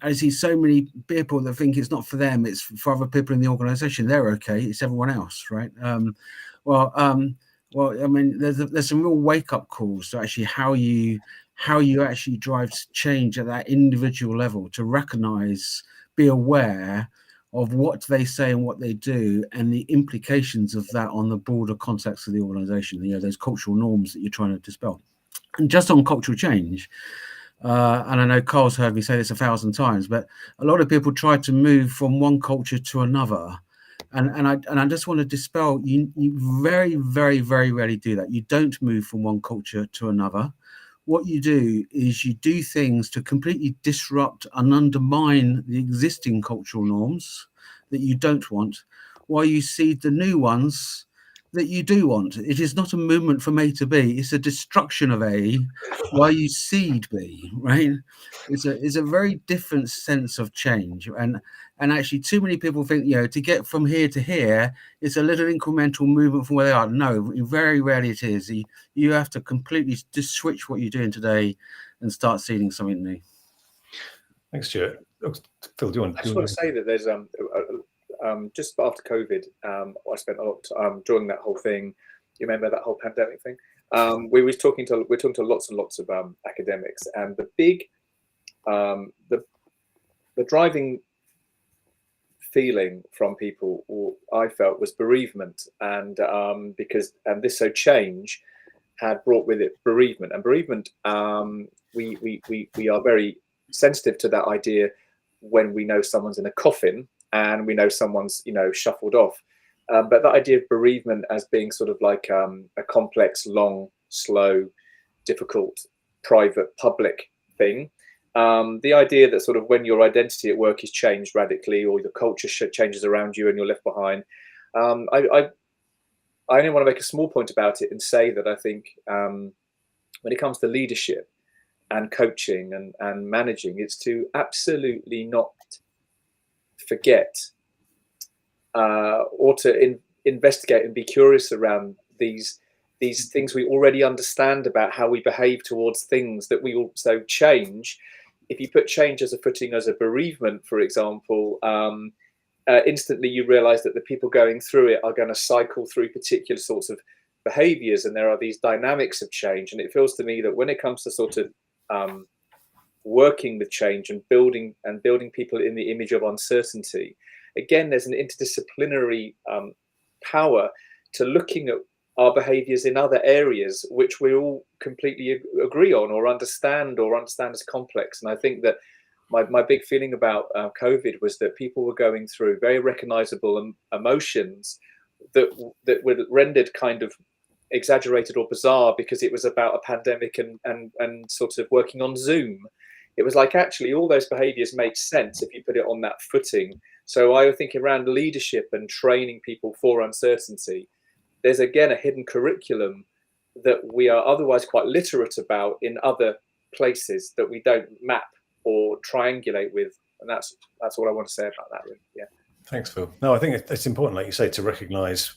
I see so many people that think it's not for them, it's for other people in the organization. They're okay, it's everyone else, right? Well, I mean, there's some real wake-up calls to actually how you actually drive change at that individual level, to recognize, be aware of what they say and what they do and the implications of that on the broader context of the organization, those cultural norms that you're trying to dispel. And just on cultural change, and I know Carl's heard me say this 1,000 times, but a lot of people try to move from one culture to another, and I just want to dispel. You very, very, very rarely do that. You don't move from one culture to another. What you do is you do things to completely disrupt and undermine the existing cultural norms that you don't want, while you seed the new ones that you do want. It is not a movement from A to B, it's a destruction of A while you seed B, right? It's a very different sense of change. And actually too many people think, to get from here to here, it's a little incremental movement from where they are. No, very rarely it is. You have to completely just switch what you're doing today and start seeding something new. Thanks, Stuart. Phil, do you want? I just want to say that there's just after COVID, I spent a lot during that whole thing. You remember that whole pandemic thing? We're talking to lots and lots of academics, and the big, the driving feeling from people, or I felt, was bereavement, and so change had brought with it bereavement, and bereavement. We are very sensitive to that idea when we know someone's in a coffin and we know someone's shuffled off, but that idea of bereavement as being sort of like a complex, long, slow, difficult, private, public thing, the idea that sort of when your identity at work is changed radically, or the culture changes around you and you're left behind, I only want to make a small point about it and say that I think when it comes to leadership and coaching and managing, it's to absolutely not forget or to investigate and be curious around these things we already understand about how we behave towards things that we also change. If you put change as a footing as a bereavement, for example, instantly you realize that the people going through it are going to cycle through particular sorts of behaviors and there are these dynamics of change. And it feels to me that when it comes to sort of working with change and building people in the image of uncertainty, again, there's an interdisciplinary power to looking at our behaviors in other areas which we all completely agree on or understand as complex. And I think that my big feeling about COVID was that people were going through very recognizable emotions that were rendered kind of exaggerated or bizarre because it was about a pandemic and sort of working on Zoom. It was like, actually, all those behaviors make sense if you put it on that footing. So I think around leadership and training people for uncertainty, there's again a hidden curriculum that we are otherwise quite literate about in other places that we don't map or triangulate with. And that's all I want to say about that, really. Yeah. Thanks, Phil. No, I think it's important, like you say, to recognise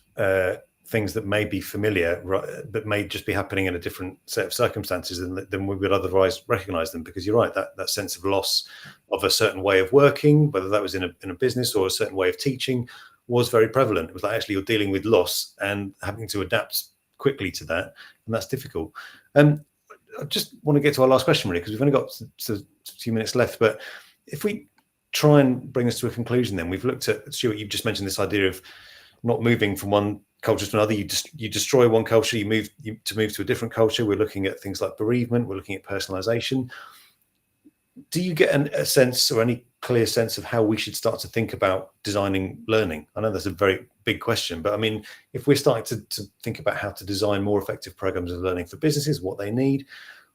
things that may be familiar, but may just be happening in a different set of circumstances than we would otherwise recognise them. Because you're right, that sense of loss of a certain way of working, whether that was in a business or a certain way of teaching, was very prevalent. It was like, actually, you're dealing with loss and having to adapt quickly to that, and that's difficult. I just want to get to our last question, really, because we've only got a few minutes left. But if we try and bring us to a conclusion, then we've looked at, Stuart, you've just mentioned this idea of not moving from one culture to another. You destroy one culture, you move to a different culture. We're looking at things like bereavement. We're looking at personalization. Do you get a sense or any clear sense of how we should start to think about designing learning? I know that's a very big question, but I mean, if we're starting to think about how to design more effective programs of learning for businesses, what they need,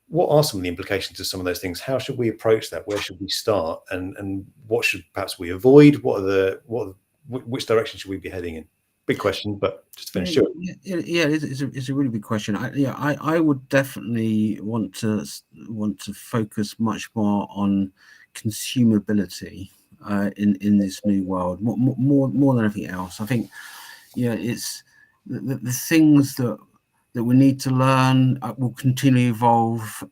what are some of the implications of some of those things? How should we approach that? Where should we start? And what should perhaps we avoid? Which direction should we be heading in? Big question, but just to finish it. Yeah, it's a really big question. I would definitely want to focus much more on consumability in this new world, more than anything else. I think, it's the things that we need to learn will continue to evolve.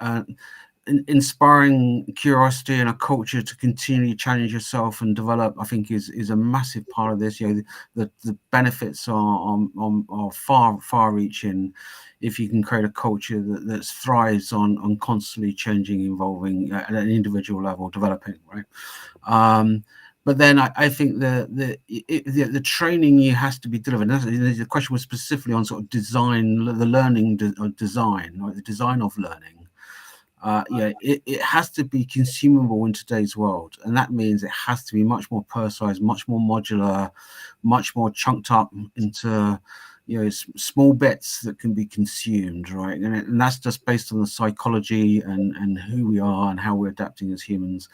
Inspiring curiosity and a culture to continue to challenge yourself and develop, I think, is a massive part of this. The benefits are far-reaching if you can create a culture that thrives on constantly changing, evolving at an individual level, developing, right? But then I think the training has to be delivered. The question was specifically on sort of design, the learning design, right? The design of learning. It has to be consumable in today's world, and that means it has to be much more personalized, much more modular, much more chunked up into small bits that can be consumed, right? And that's just based on the psychology and who we are and how we're adapting as humans.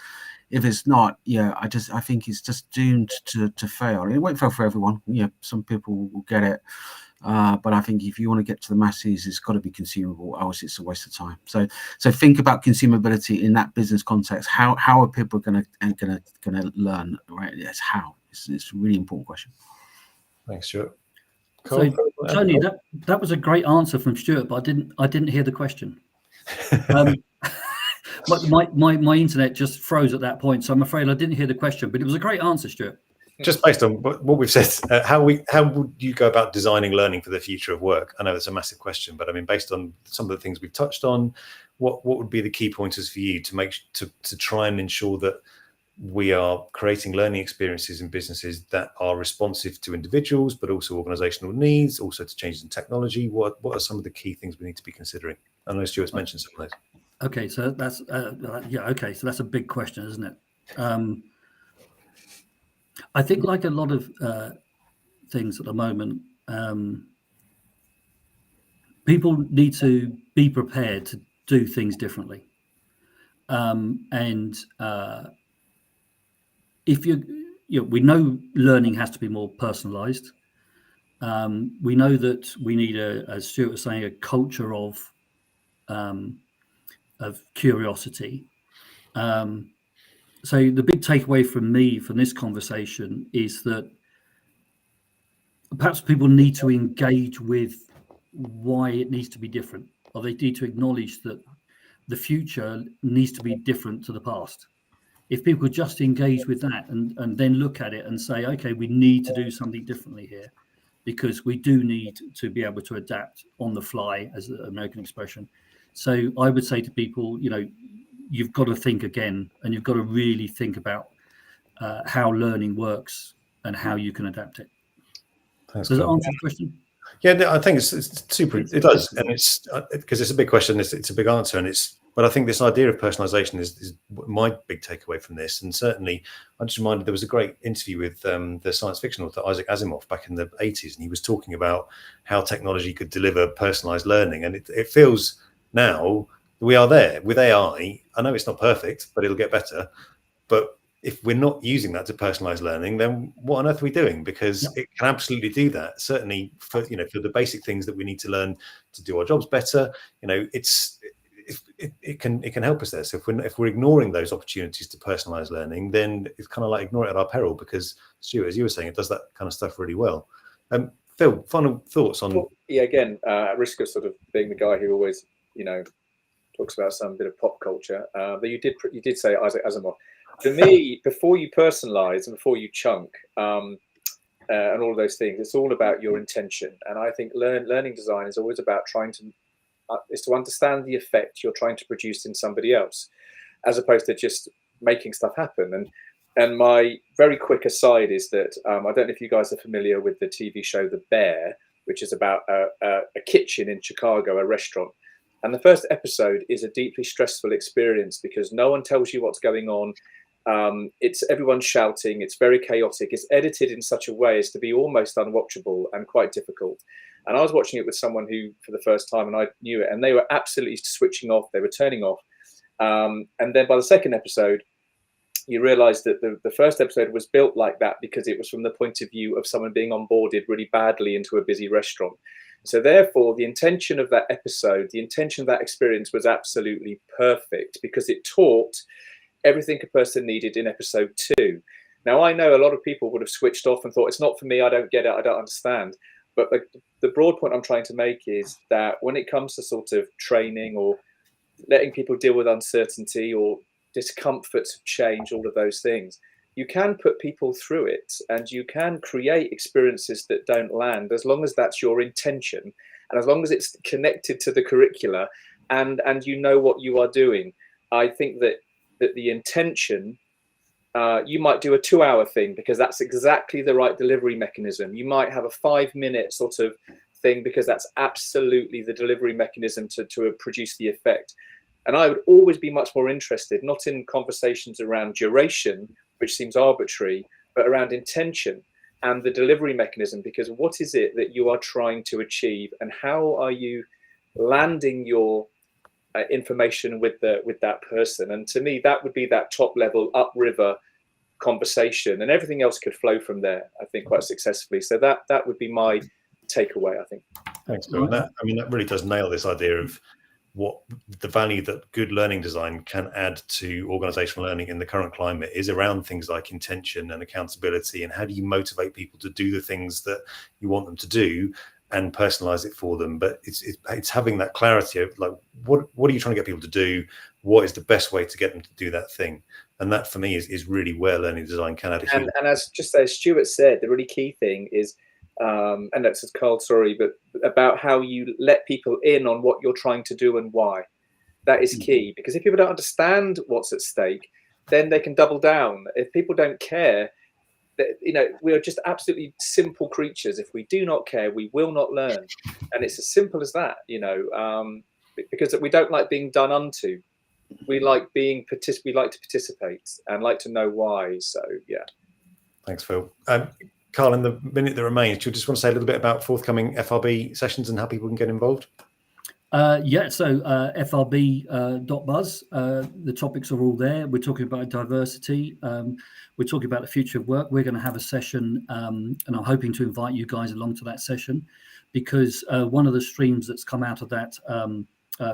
If it's not, I think it's just doomed to fail. It won't fail for everyone. Some people will get it. But I think if you want to get to the masses, it's got to be consumable, else it's a waste of time. So think about consumability in that business context. How are people going to learn? Right? Yes, how. It's a really important question. Thanks, Stuart. Cool. So Tony, that was a great answer from Stuart, but I didn't hear the question. My internet just froze at that point, so I'm afraid I didn't hear the question. But it was a great answer, Stuart. Just based on what we've said, how would you go about designing learning for the future of work? I know that's a massive question, but I mean, based on some of the things we've touched on, what would be the key pointers for you to try and ensure that we are creating learning experiences in businesses that are responsive to individuals, but also organizational needs, also to changes in technology? What are some of the key things we need to be considering? I know Stuart's mentioned some of those. Okay, so that's so that's a big question, isn't it? I think, like a lot of things at the moment, people need to be prepared to do things differently. If we know learning has to be more personalized. We know that we need as Stuart was saying, a culture of curiosity. So the big takeaway from me from this conversation is that perhaps people need to engage with why it needs to be different, or they need to acknowledge that the future needs to be different to the past. If people just engage with that and then look at it and say, okay, we need to do something differently here, because we do need to be able to adapt on the fly, as the American expression. So I would say to people, you've got to think again, and you've got to really think about how learning works and how you can adapt it. Thanks, Does that Carl. answer the question? Yeah, no, I think it's super. It does, and it's because it's a big question. It's a big answer, and But I think this idea of personalization is my big takeaway from this. And certainly, I'm just reminded there was a great interview with the science fiction author Isaac Asimov back in the 80s, and he was talking about how technology could deliver personalized learning. And it feels now we are there with AI. I know it's not perfect, but it'll get better. But if we're not using that to personalize learning, then what on earth are we doing? Because it can absolutely do that. Certainly for the basic things that we need to learn to do our jobs better, it can help us there. So if we're ignoring those opportunities to personalize learning, then it's kind of like ignoring it at our peril, because Stuart, as you were saying, it does that kind of stuff really well. Phil, final thoughts on? Yeah, again, at risk of sort of being the guy who always, talks about some bit of pop culture, but you did say Isaac Asimov. For me, before you personalize and before you chunk and all of those things, it's all about your intention. And I think learning design is always about trying to understand the effect you're trying to produce in somebody else, as opposed to just making stuff happen. And my very quick aside is that I don't know if you guys are familiar with the TV show The Bear, which is about a kitchen in Chicago, a restaurant. And the first episode is a deeply stressful experience because no one tells you what's going on. It's everyone's shouting. It's very chaotic. It's edited in such a way as to be almost unwatchable and quite difficult. And I was watching it with someone who, for the first time, and I knew it, and they were absolutely switching off. They were turning off. And then by the second episode, you realize that the first episode was built like that because it was from the point of view of someone being onboarded really badly into a busy restaurant. So therefore, the intention of that episode, the intention of that experience was absolutely perfect because it taught everything a person needed in episode 2. Now, I know a lot of people would have switched off and thought, it's not for me, I don't get it, I don't understand. But the broad point I'm trying to make is that when it comes to sort of training or letting people deal with uncertainty or discomforts of change, all of those things, you can put people through it and you can create experiences that don't land as long as that's your intention and as long as it's connected to the curricula and you know what you are doing. I think that the intention, you might do a 2-hour thing because that's exactly the right delivery mechanism. You might have a 5-minute sort of thing because that's absolutely the delivery mechanism to produce the effect. And I would always be much more interested, not in conversations around duration, which seems arbitrary, but around intention and the delivery mechanism, because what is it that you are trying to achieve and how are you landing your information with that person? And to me, that would be that top level upriver conversation, and everything else could flow from there, I think, quite successfully. So that would be my takeaway, I think. Thanks, Bill. That really does nail this idea of what the value that good learning design can add to organizational learning in the current climate is around things like intention and accountability, and how do you motivate people to do the things that you want them to do and personalize it for them. But it's having that clarity of like, what are you trying to get people to do? What is the best way to get them to do that thing? And that for me is really where learning design can add a huge. And as Stuart said, the really key thing is, and that's Carl, sorry, but about how you let people in on what you're trying to do and why. That is key, because if people don't understand what's at stake, then they can double down. If people don't care, we are just absolutely simple creatures. If we do not care, we will not learn. And it's as simple as that, because we don't like being done unto. We like to participate and like to know why. So, yeah. Thanks, Phil. Carl, in the minute that remains, do you just want to say a little bit about forthcoming FRB sessions and how people can get involved? So FRB.buzz, the topics are all there. We're talking about diversity. We're talking about the future of work. We're going to have a session, and I'm hoping to invite you guys along to that session, because one of the streams that's come out of that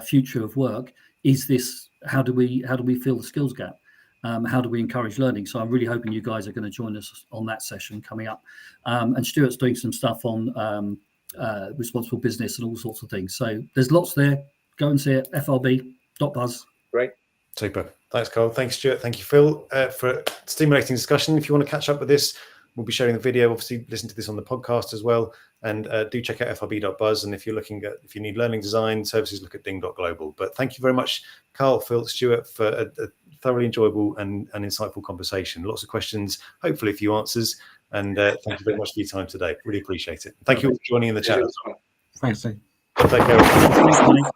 future of work is this: how do we fill the skills gap? How do we encourage learning? So I'm really hoping you guys are going to join us on that session coming up. And Stuart's doing some stuff on responsible business and all sorts of things. So there's lots there. Go and see it. FRB.buzz. Great. Super. Thanks, Carl. Thanks, Stuart. Thank you, Phil, for stimulating discussion. If you want to catch up with this We'll be sharing the video. Obviously, listen to this on the podcast as well. And do check out frb.buzz. And if you need learning design services, look at ding.global. But thank you very much, Carl, Phil, Stuart, for a thoroughly enjoyable and insightful conversation. Lots of questions, hopefully a few answers. And thank you very much for your time today. Really appreciate it. Thank you all for joining in the chat. Thanks. Take care.